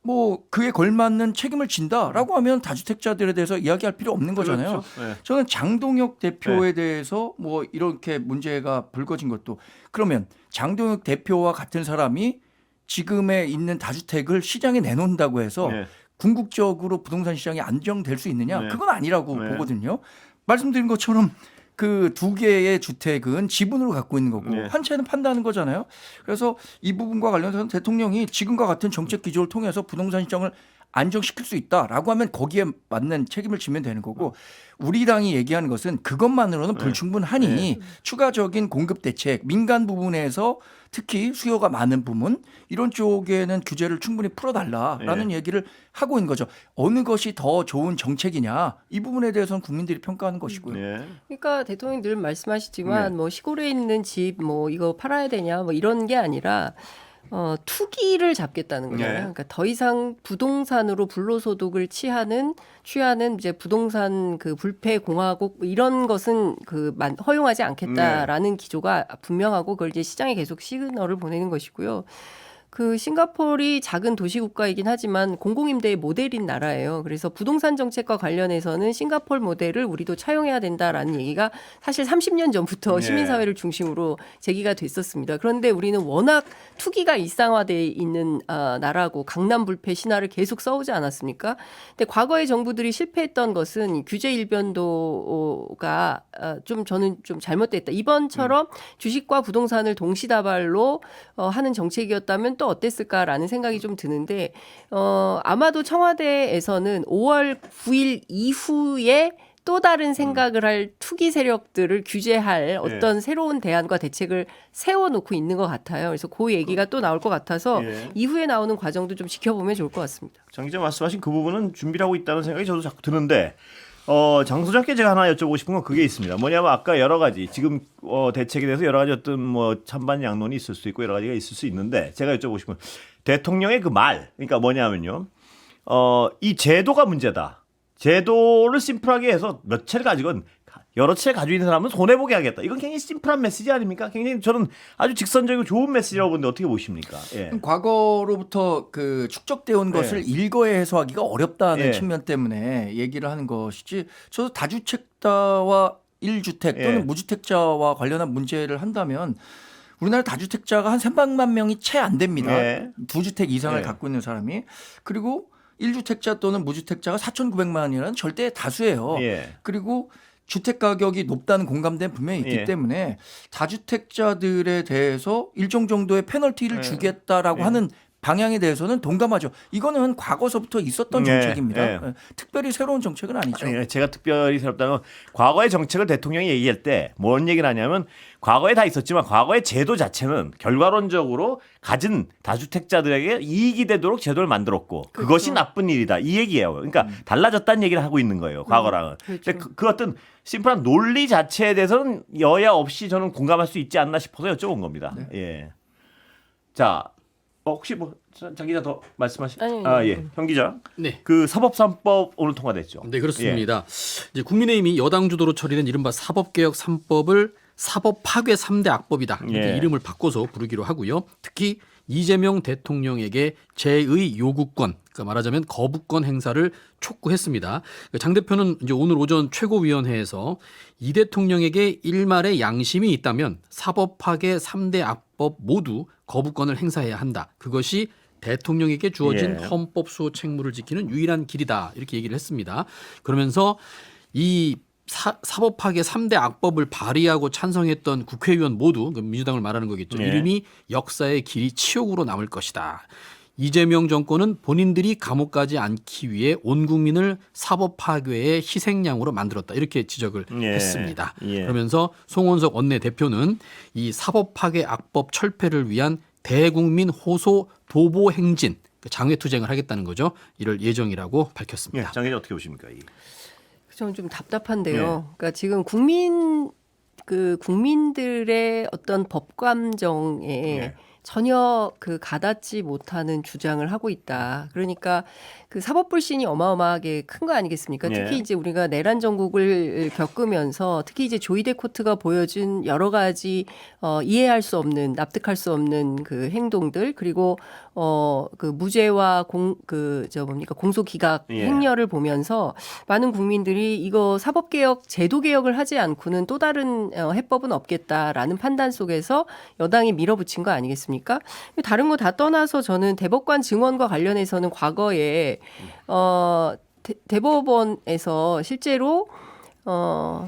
뭐 그에 걸맞는 책임을 진다라고 하면 다주택자들에 대해서 이야기할 필요 없는 거잖아요. 그렇죠. 네. 저는 장동혁 대표에 대해서 뭐 이렇게 문제가 불거진 것도 그러면 장동혁 대표와 같은 사람이 지금에 있는 다주택을 시장에 내놓는다고 해서 네. 궁극적으로 부동산 시장이 안정될 수 있느냐? 네. 그건 아니라고 네. 보거든요. 말씀드린 것처럼 그 두 개의 주택은 지분으로 갖고 있는 거고 네. 한 채는 판다는 거잖아요. 그래서 이 부분과 관련해서 대통령이 지금과 같은 정책 기조를 통해서 부동산 시장을 안정시킬 수 있다라고 하면 거기에 맞는 책임을 지면 되는 거고 우리 당이 얘기하는 것은 그것만으로는 불충분하니 네. 추가적인 공급 대책 민간 부분에서 특히 수요가 많은 부분 이런 쪽에는 규제를 충분히 풀어달라라는 얘기를 하고 있는 거죠. 어느 것이 더 좋은 정책이냐 이 부분에 대해서는 국민들이 평가하는 것이고요. 네. 그러니까 대통령이 늘 말씀하시지만 네. 뭐 시골에 있는 집 뭐 이거 팔아야 되냐 뭐 이런 게 아니라 투기를 잡겠다는 거잖아요. 네. 그러니까 더 이상 부동산으로 불로소득을 취하는 이제 부동산 그 불패 공화국 이런 것은 허용하지 않겠다라는 기조가 분명하고 그걸 이제 시장에 계속 시그널을 보내는 것이고요. 그 싱가포르이 작은 도시 국가이긴 하지만 공공임대의 모델인 나라예요. 그래서 부동산 정책과 관련해서는 싱가포르 모델을 우리도 차용해야 된다라는 얘기가 사실 30년 전부터 네. 시민사회를 중심으로 제기가 됐었습니다. 그런데 우리는 워낙 투기가 일상화되어 있는 나라고 강남 불패 신화를 계속 써오지 않았습니까? 근데 과거의 정부들이 실패했던 것은 규제 일변도가 저는 좀 잘못됐다. 이번처럼 주식과 부동산을 동시다발로 하는 정책이었다면 또 어땠을까라는 생각이 좀 드는데 아마도 청와대에서는 5월 9일 이후에 또 다른 생각을 할 투기 세력들을 규제할 어떤 새로운 대안과 대책을 세워놓고 있는 것 같아요. 그래서 그 얘기가 또 나올 것 같아서 이후에 나오는 과정도 좀 지켜보면 좋을 것 같습니다. 장 기자 말씀하신 그 부분은 준비를 하고 있다는 생각이 저도 자꾸 드는데 장 소장께 제가 하나 여쭤보고 싶은 건 그게 있습니다. 뭐냐면 아까 여러 가지 지금 대책에 대해서 여러 가지 어떤 뭐 찬반 양론이 있을 수 있고 여러 가지가 있을 수 있는데 제가 여쭤보고 싶은 건 대통령의 그 말 그러니까 뭐냐면요. 이 제도가 문제다. 제도를 심플하게 해서 몇 채를 가지고는 여러 채 가지고 있는 사람은 손해 보게 하겠다. 이건 굉장히 심플한 메시지 아닙니까? 굉장히 저는 아주 직선적이고 좋은 메시지라고 보는데 어떻게 보십니까? 예. 과거로부터 그 축적되어 온 것을 일거에 해소하기가 어렵다는 예. 측면 때문에 얘기를 하는 것이지, 저도 다주택자와 1주택 또는 예. 무주택자와 관련한 문제를 한다면 우리나라 다주택자가 한 300만 명이 채 안 됩니다. 예. 2주택 이상을 예. 갖고 있는 사람이. 그리고 1주택자 또는 무주택자가 4,900만이라는 절대 다수예요. 예. 그리고 주택 가격이 높다는 공감대는 분명히 있기 예. 때문에 다주택자들에 대해서 일정 정도의 페널티를 예. 주겠다라고 예. 하는 방향에 대해서는 동감하죠. 이거는 과거서부터 있었던 예. 정책입니다. 예. 특별히 새로운 정책은 아니죠. 아니, 제가 특별히 새롭다는 건 과거의 정책을 대통령이 얘기할 때 뭔 얘기를 하냐면 과거에 다 있었지만 과거의 제도 자체는 결과론적으로 가진 다주택자들에게 이익이 되도록 제도를 만들었고 그것이 나쁜 일이다. 이 얘기예요. 그러니까 달라졌다는 얘기를 하고 있는 거예요. 과거랑은. 그렇죠. 근데 그 어떤 심플한 논리 자체에 대해서는 여야 없이 저는 공감할 수 있지 않나 싶어서 여쭤본 겁니다. 네. 예. 자, 혹시 뭐 장 기자 더 말씀하시? 아니, 예, 형 기자. 네. 그 사법 3법 오늘 통과됐죠. 네, 그렇습니다. 이제 국민의힘이 여당 주도로 처리된 이른바 사법개혁 3법을 사법 파괴 3대 악법이다. 이렇게 예. 이름을 바꿔서 부르기로 하고요. 특히 이재명 대통령에게 제의 요구권, 그러니까 말하자면 거부권 행사를 촉구했습니다. 장 대표는 이제 오늘 오전 최고위원회에서 이 대통령에게 일말의 양심이 있다면 사법 파괴 3대 악법 모두 거부권을 행사해야 한다. 그것이 대통령에게 주어진 예. 헌법 수호 책무를 지키는 유일한 길이다. 이렇게 얘기를 했습니다. 그러면서 이 사법 파괴 3대 악법을 발의하고 찬성했던 국회의원 모두, 민주당을 말하는 거겠죠. 예. 이름이 역사의 길이 치욕으로 남을 것이다. 이재명 정권은 본인들이 감옥 가지 않기 위해 온 국민을 사법 파괴의 희생양으로 만들었다. 이렇게 지적을 예. 했습니다. 예. 그러면서 송원석 원내대표는 이 사법 파괴 악법 철폐를 위한 대국민 호소 도보 행진, 장외투쟁을 하겠다는 거죠. 이럴 예정이라고 밝혔습니다. 예, 장 기자 어떻게 보십니까? 이? 저는 좀 답답한데요. 그러니까 지금 국민들의 어떤 법 감정에 네. 전혀 가닿지 못하는 주장을 하고 있다. 그러니까 그 사법 불신이 어마어마하게 큰 거 아니겠습니까? 네. 특히 이제 우리가 내란 전국을 겪으면서 특히 이제 조이데 코트가 보여준 여러 가지 이해할 수 없는, 납득할 수 없는 그 행동들, 그리고 그 무죄와 공소 기각 예. 행렬을 보면서 많은 국민들이 이거 사법 개혁, 제도 개혁을 하지 않고는 또 다른 해법은 없겠다라는 판단 속에서 여당이 밀어붙인 거 아니겠습니까? 다른 거 다 떠나서 저는 대법관 증언과 관련해서는 과거에 대법원에서 실제로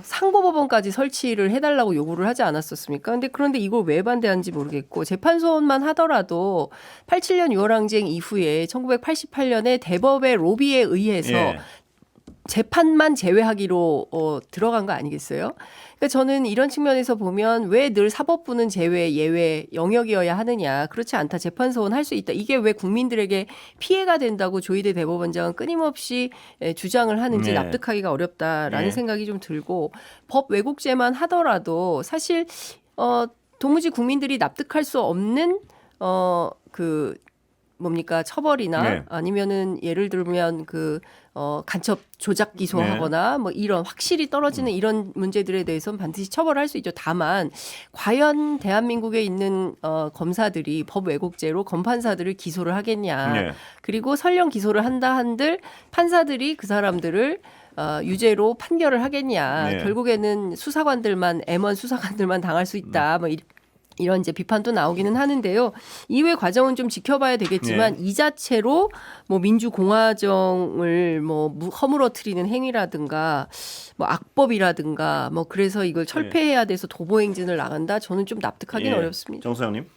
상고법원까지 설치를 해달라고 요구를 하지 않았었습니까? 그런데 이걸 왜 반대하는지 모르겠고, 재판소원만 하더라도 87년 6월 항쟁 이후에 1988년에 대법의 로비에 의해서 예. 재판만 제외하기로 들어간 거 아니겠어요? 그러니까 저는 이런 측면에서 보면 왜 늘 사법부는 제외, 예외 영역이어야 하느냐. 그렇지 않다. 재판소원 할 수 있다. 이게 왜 국민들에게 피해가 된다고 조희대 대법원장은 끊임없이 주장을 하는지 네. 납득하기가 어렵다라는 네. 생각이 좀 들고, 법 왜곡죄만 하더라도 사실 도무지 국민들이 납득할 수 없는 처벌이나 네. 아니면은 예를 들면 간첩 조작 기소하거나 뭐 이런 확실히 떨어지는 이런 문제들에 대해서는 반드시 처벌할 수 있죠. 다만 과연 대한민국에 있는 검사들이 법 왜곡죄로 검판사들을 기소를 하겠냐. 네. 그리고 설령 기소를 한다 한들 판사들이 그 사람들을 유죄로 판결을 하겠냐. 네. 결국에는 수사관들만 M1 수사관들만 당할 수 있다. 뭐 이런 이제 비판도 나오기는 하는데요. 이후의 과정은 좀 지켜봐야 되겠지만 이 자체로 뭐 민주공화정을 뭐 허물어뜨리는 행위라든가 뭐 악법이라든가 뭐 그래서 이걸 철폐해야 돼서 도보행진을 나간다. 저는 좀 납득하기는 어렵습니다. 정수영님.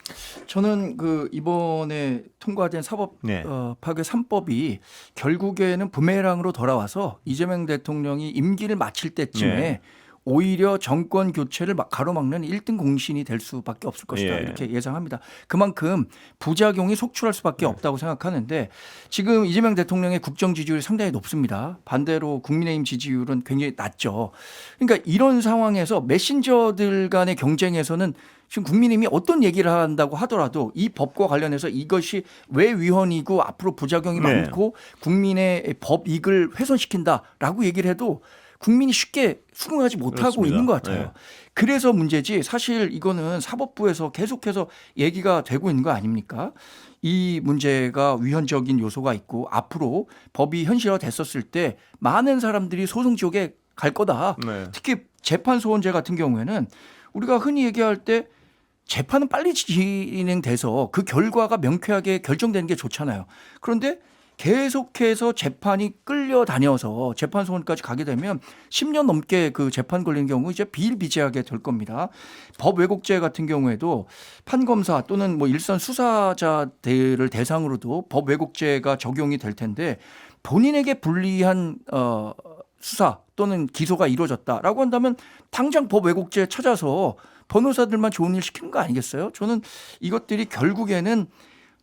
저는 이번에 통과된 사법 네. 파괴 3법이 결국에는 부메랑으로 돌아와서 이재명 대통령이 임기를 마칠 때쯤에 네. 오히려 정권 교체를 가로막는 1등 공신이 될 수밖에 없을 것이다. 예. 이렇게 예상합니다. 그만큼 부작용이 속출할 수밖에 없다고 생각하는데, 지금 이재명 대통령의 국정 지지율이 상당히 높습니다. 반대로 국민의힘 지지율은 굉장히 낮죠. 그러니까 이런 상황에서 메신저들 간의 경쟁에서는 지금 국민의힘이 어떤 얘기를 한다고 하더라도 이 법과 관련해서 이것이 왜 위헌이고 앞으로 부작용이 네. 많고 국민의 법 이익을 훼손시킨다라고 얘기를 해도 국민이 쉽게 수긍하지 못하고 그렇습니다. 있는 것 같아요. 네. 그래서 문제지 사실 이거는 사법부에서 계속해서 얘기가 되고 있는 거 아닙니까? 이 문제가 위헌적인 요소가 있고 앞으로 법이 현실화됐었을 때 많은 사람들이 소송 지옥에 갈 거다. 네. 특히 재판소원제 같은 경우에는 우리가 흔히 얘기할 때 재판은 빨리 진행돼서 그 결과가 명쾌하게 결정되는 게 좋잖아요. 그런데 계속해서 재판이 끌려다녀서 재판소원까지 가게 되면 10년 넘게 그 재판 걸리는 경우 이제 비일비재하게 될 겁니다. 법 왜곡죄 같은 경우에도 판검사 또는 뭐 일선 수사자들을 대상으로도 법 왜곡죄가 적용이 될 텐데 본인에게 불리한 수사 또는 기소가 이루어졌다라고 한다면 당장 법 왜곡죄 찾아서 변호사들만 좋은 일 시키는 거 아니겠어요? 저는 이것들이 결국에는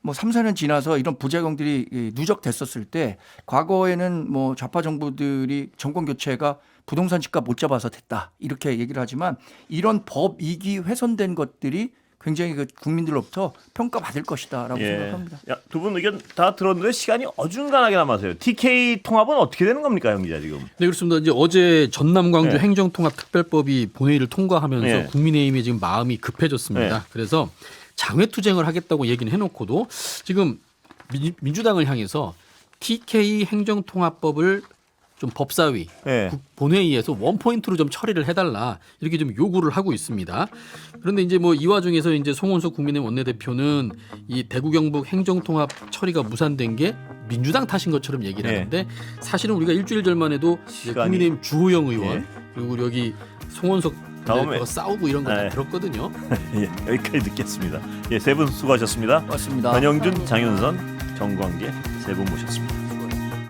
뭐 3, 4년 지나서 이런 부작용들이 누적됐었을 때 과거에는 뭐 좌파 정부들이 정권 교체가 부동산 집값 못 잡아서 됐다 이렇게 얘기를 하지만 이런 법 이익이 훼손된 것들이 굉장히 그 국민들로부터 평가받을 것이다라고 생각합니다. 두 분 의견 다 들었는데 시간이 어중간하게 남아서요. TK 통합은 어떻게 되는 겁니까, 형 기자 지금? 네, 그렇습니다. 이제 어제 전남 광주 네. 행정통합특별법이 본회의를 통과하면서 네. 국민의힘이 지금 마음이 급해졌습니다. 네. 그래서 장외투쟁을 하겠다고 얘기는 해놓고도 지금 민주당을 향해서 TK 행정통합법을 좀 법사위 네. 본회의에서 원포인트로 좀 처리를 해달라 이렇게 좀 요구를 하고 있습니다. 그런데 이제 뭐 이 와중에서 이제 송원석 국민의힘 원내대표는 이 대구 경북 행정통합 처리가 무산된 게 민주당 탓인 것처럼 얘기를 네. 하는데 사실은 우리가 일주일 전만 해도 이제 시간이- 국민의힘 주호영 의원 네. 그리고 여기 송원석 다음에- 대표가 싸우고 이런 거 다 네. 들었거든요. 예, 여기까지 듣겠습니다. 세 분 수고하셨습니다. 맞습니다. 변영준, 장윤선, 정광계 세 분 모셨습니다.